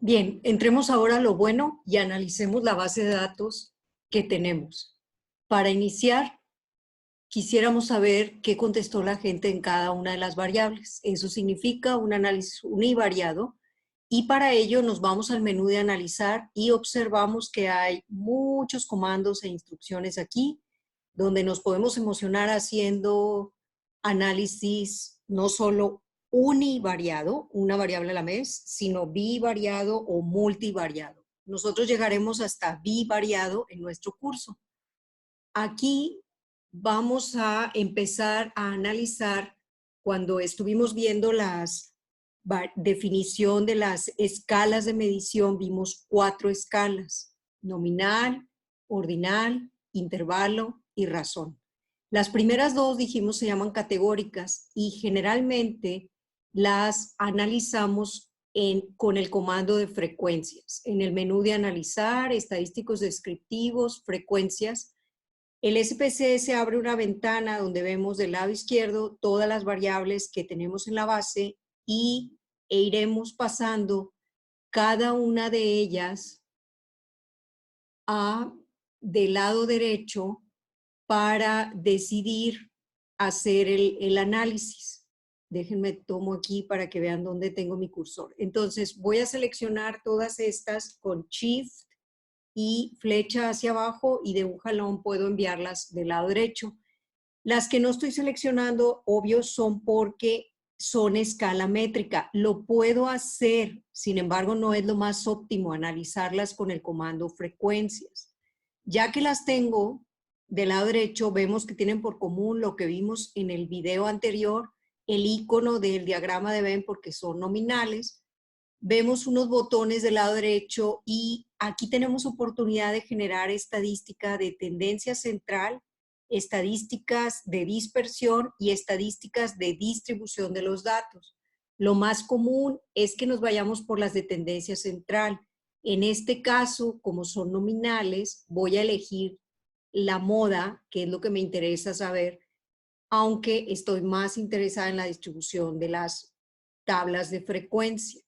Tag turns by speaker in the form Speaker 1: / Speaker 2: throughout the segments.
Speaker 1: Bien, entremos ahora a lo bueno y analicemos la base de datos que tenemos. Para iniciar, quisiéramos saber qué contestó la gente en cada una de las variables. Eso significa un análisis univariado y para ello nos vamos al menú de analizar y observamos que hay muchos comandos e instrucciones aquí donde nos podemos emocionar haciendo análisis no solo univariado, una variable a la vez, sino bivariado o multivariado. Nosotros llegaremos hasta bivariado en nuestro curso. Aquí vamos a empezar a analizar cuando estuvimos viendo la definición de las escalas de medición, vimos 4 escalas: nominal, ordinal, intervalo y razón. Las primeras 2 dijimos se llaman categóricas y generalmente las analizamos con el comando de frecuencias. En el menú de analizar, estadísticos descriptivos, frecuencias, el SPSS abre una ventana donde vemos del lado izquierdo todas las variables que tenemos en la base e iremos pasando cada una de ellas del lado derecho para decidir hacer el análisis. Déjenme tomo aquí para que vean dónde tengo mi cursor. Entonces voy a seleccionar todas estas con Shift y flecha hacia abajo y de un jalón puedo enviarlas del lado derecho. Las que no estoy seleccionando, obvio, son porque son escala métrica. Lo puedo hacer, sin embargo, no es lo más óptimo analizarlas con el comando frecuencias. Ya que las tengo del lado derecho, vemos que tienen por común lo que vimos en el video anterior, el icono del diagrama de Venn porque son nominales. Vemos unos botones del lado derecho y aquí tenemos oportunidad de generar estadística de tendencia central, estadísticas de dispersión y estadísticas de distribución de los datos. Lo más común es que nos vayamos por las de tendencia central. En este caso, como son nominales, voy a elegir la moda, que es lo que me interesa saber, aunque estoy más interesada en la distribución de las tablas de frecuencia.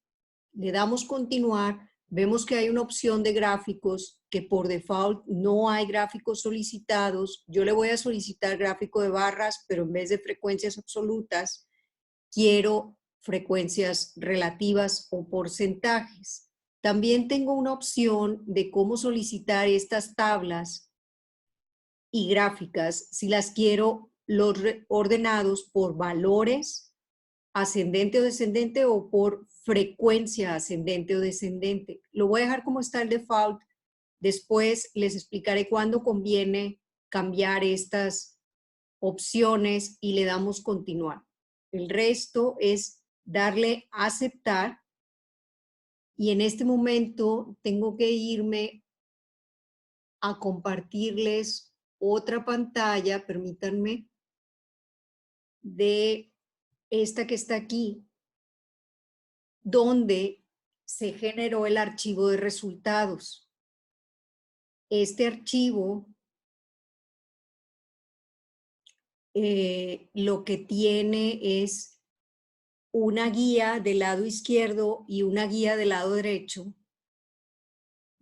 Speaker 1: Le damos continuar, vemos que hay una opción de gráficos que por default no hay gráficos solicitados. Yo le voy a solicitar gráfico de barras, pero en vez de frecuencias absolutas, quiero frecuencias relativas o porcentajes. También tengo una opción de cómo solicitar estas tablas y gráficas si las quiero ordenados por valores, ascendente o descendente, o por frecuencia ascendente o descendente. Lo voy a dejar como está el default. Después les explicaré cuándo conviene cambiar estas opciones y le damos continuar. El resto es darle a aceptar y en este momento tengo que irme a compartirles otra pantalla, permítanme, de esta que está aquí, donde se generó el archivo de resultados. Este archivo lo que tiene es una guía del lado izquierdo y una guía del lado derecho.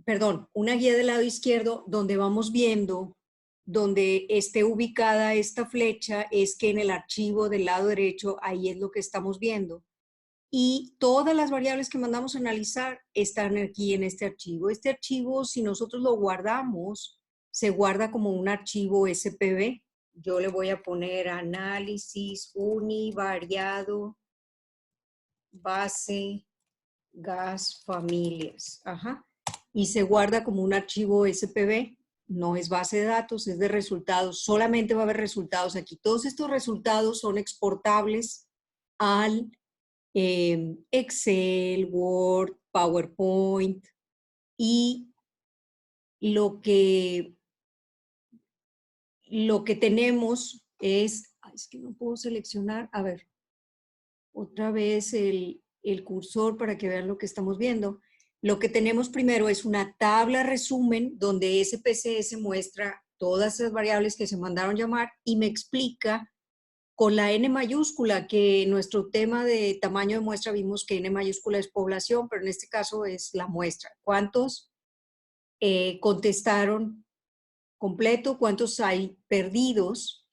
Speaker 1: Perdón, una guía del lado izquierdo donde vamos viendo, donde esté ubicada esta flecha, es que en el archivo del lado derecho, ahí es lo que estamos viendo. Y todas las variables que mandamos a analizar están aquí en este archivo. Este archivo, si nosotros lo guardamos, se guarda como un archivo SPB. Yo le voy a poner análisis univariado, base, gas, familias. Ajá. Y se guarda como un archivo SPB. No es base de datos, es de resultados. Solamente va a haber resultados aquí. Todos estos resultados son exportables al Excel, Word, PowerPoint, y lo que tenemos es que no puedo seleccionar, a ver, otra vez el cursor para que vean lo que estamos viendo. Lo que tenemos primero es una tabla resumen donde SPSS muestra todas esas variables que se mandaron llamar y me explica con la N mayúscula, que en nuestro tema de tamaño de muestra vimos que N mayúscula es población, pero en este caso es la muestra. ¿Cuántos contestaron completo? ¿Cuántos hay perdidos?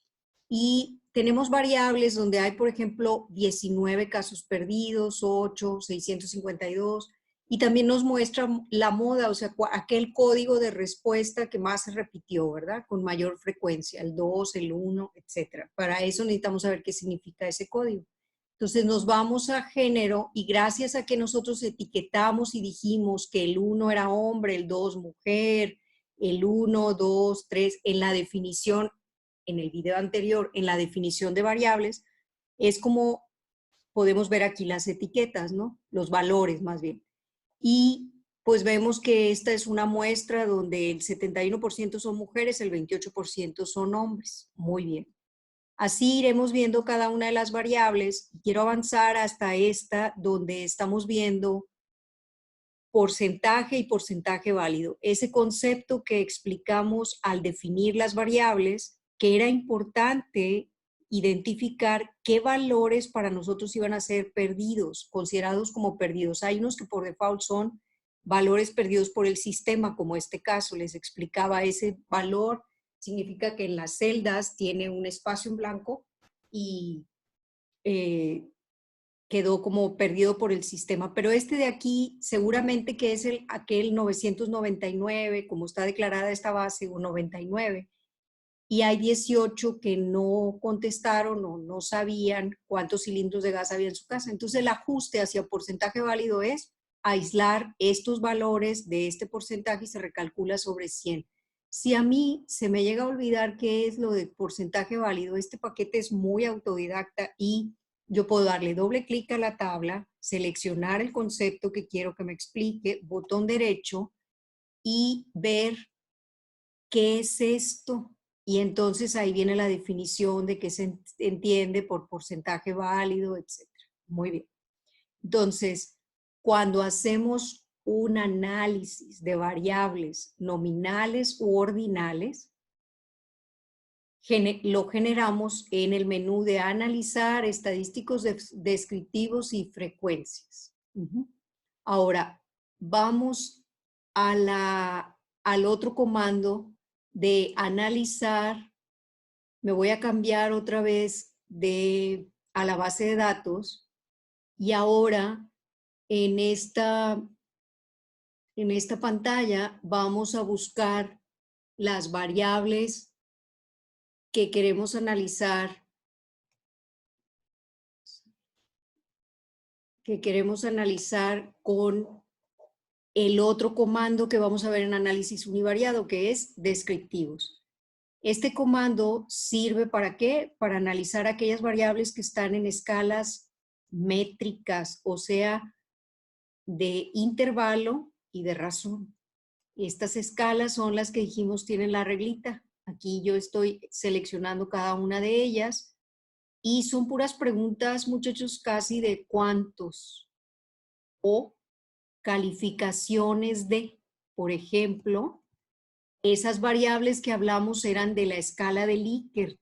Speaker 1: Y tenemos variables donde hay, por ejemplo, 19 casos perdidos, 8, 652, y también nos muestra la moda, o sea, aquel código de respuesta que más se repitió, ¿verdad? Con mayor frecuencia, el 2, el 1, etcétera. Para eso necesitamos saber qué significa ese código. Entonces nos vamos a género y gracias a que nosotros etiquetamos y dijimos que el 1 era hombre, el 2 mujer, el 1, 2, 3, en la definición, en el video anterior, en la definición de variables, es como podemos ver aquí las etiquetas, ¿no? Los valores más bien. Y pues vemos que esta es una muestra donde el 71% son mujeres, el 28% son hombres. Muy bien. Así iremos viendo cada una de las variables. Quiero avanzar hasta esta donde estamos viendo porcentaje y porcentaje válido. Ese concepto que explicamos al definir las variables, que era importante identificar qué valores para nosotros iban a ser perdidos, considerados como perdidos. Hay unos que por default son valores perdidos por el sistema, como este caso. Les explicaba, ese valor significa que en las celdas tiene un espacio en blanco y quedó como perdido por el sistema, pero este de aquí seguramente que es aquel 999, como está declarada esta base, o 99, y hay 18 que no contestaron o no sabían cuántos cilindros de gas había en su casa. Entonces el ajuste hacia porcentaje válido es aislar estos valores de este porcentaje y se recalcula sobre 100. Si a mí se me llega a olvidar qué es lo de porcentaje válido, este paquete es muy autodidacta y yo puedo darle doble clic a la tabla, seleccionar el concepto que quiero que me explique, botón derecho y ver qué es esto. Y entonces ahí viene la definición de qué se entiende por porcentaje válido, etc. Muy bien. Entonces, cuando hacemos un análisis de variables nominales u ordinales, lo generamos en el menú de analizar, estadísticos descriptivos y frecuencias. Ahora, vamos al otro comando de analizar. Me voy a cambiar otra vez a la base de datos y ahora en esta pantalla vamos a buscar las variables que queremos analizar, con el otro comando que vamos a ver en análisis univariado, que es descriptivos. Este comando sirve ¿para qué? Para analizar aquellas variables que están en escalas métricas, o sea, de intervalo y de razón. Estas escalas son las que dijimos tienen la reglita. Aquí yo estoy seleccionando cada una de ellas y son puras preguntas, muchachos, casi de cuántos o calificaciones de, por ejemplo, esas variables que hablamos eran de la escala de Likert,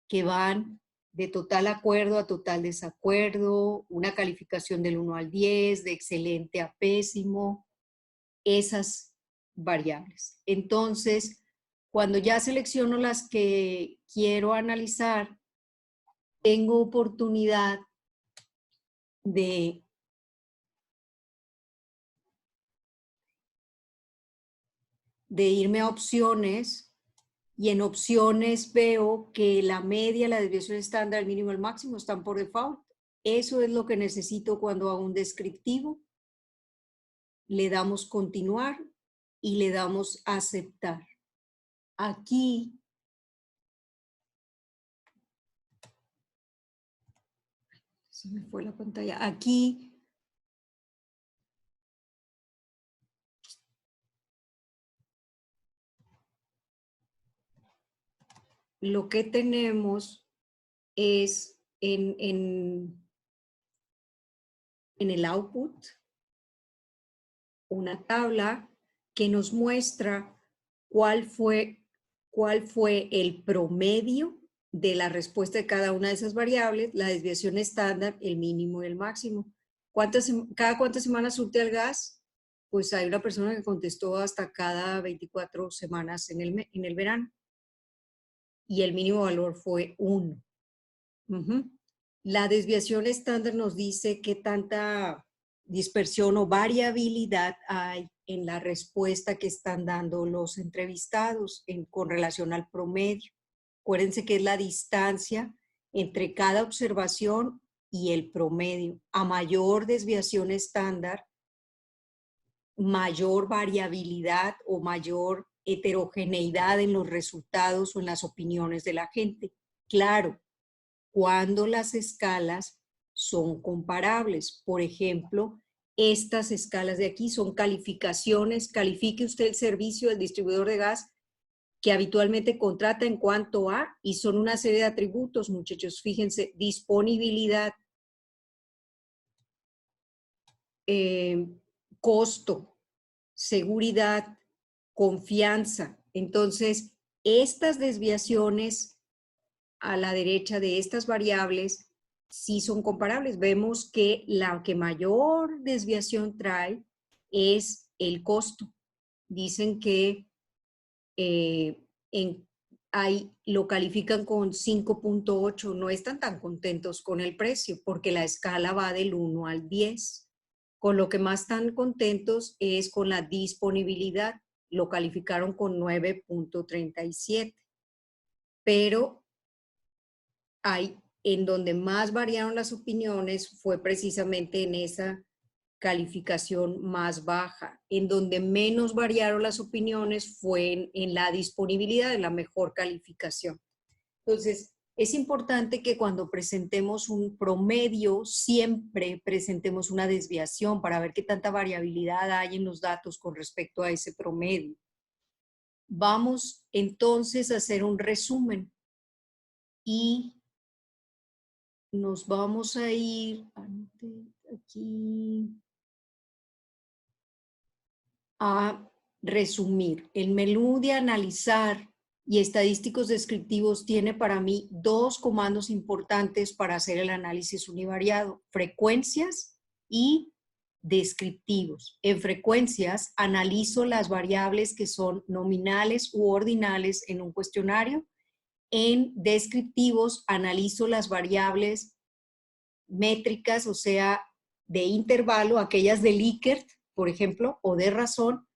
Speaker 1: que van de total acuerdo a total desacuerdo, una calificación del 1 al 10, de excelente a pésimo, esas variables. Entonces, cuando ya selecciono las que quiero analizar, tengo oportunidad de irme a opciones, y en opciones veo que la media, la desviación estándar, el mínimo y el máximo están por default. Eso es lo que necesito cuando hago un descriptivo. Le damos continuar y le damos aceptar. Aquí se me fue la pantalla. Aquí lo que tenemos es en el output una tabla que nos muestra cuál fue el promedio de la respuesta de cada una de esas variables, la desviación estándar, el mínimo y el máximo. ¿Cada cuántas semanas surte el gas? Pues hay una persona que contestó hasta cada 24 semanas en el verano. Y el mínimo valor fue 1. La desviación estándar nos dice qué tanta dispersión o variabilidad hay en la respuesta que están dando los entrevistados con relación al promedio. Acuérdense que es la distancia entre cada observación y el promedio. A mayor desviación estándar, mayor variabilidad o mayor heterogeneidad en los resultados o en las opiniones de la gente. Claro, cuando las escalas son comparables. Por ejemplo, estas escalas de aquí son calificaciones. Califique usted el servicio del distribuidor de gas que habitualmente contrata en cuanto a, y son una serie de atributos, muchachos. Fíjense, disponibilidad, costo, seguridad, confianza. Entonces, estas desviaciones a la derecha de estas variables sí son comparables. Vemos que la que mayor desviación trae es el costo. Dicen que lo califican con 5.8, no están tan contentos con el precio porque la escala va del 1 al 10. Con lo que más están contentos es con la disponibilidad, lo calificaron con 9.37. Pero en donde más variaron las opiniones fue precisamente en esa calificación más baja. En donde menos variaron las opiniones fue en la disponibilidad de la mejor calificación. Entonces, es importante que cuando presentemos un promedio, siempre presentemos una desviación para ver qué tanta variabilidad hay en los datos con respecto a ese promedio. Vamos entonces a hacer un resumen y nos vamos a ir aquí a resumir. El menú de analizar y estadísticos descriptivos tiene para mí dos comandos importantes para hacer el análisis univariado: frecuencias y descriptivos. En frecuencias analizo las variables que son nominales u ordinales en un cuestionario. En descriptivos analizo las variables métricas, o sea, de intervalo, aquellas de Likert, por ejemplo, o de razón,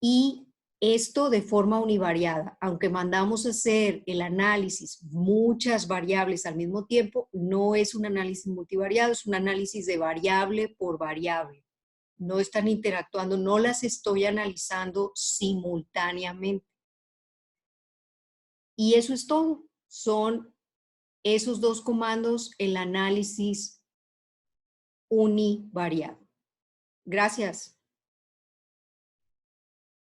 Speaker 1: y esto de forma univariada. Aunque mandamos a hacer el análisis muchas variables al mismo tiempo, no es un análisis multivariado, es un análisis de variable por variable. No están interactuando, no las estoy analizando simultáneamente. Y eso es todo. Son esos dos comandos, el análisis univariado. Gracias.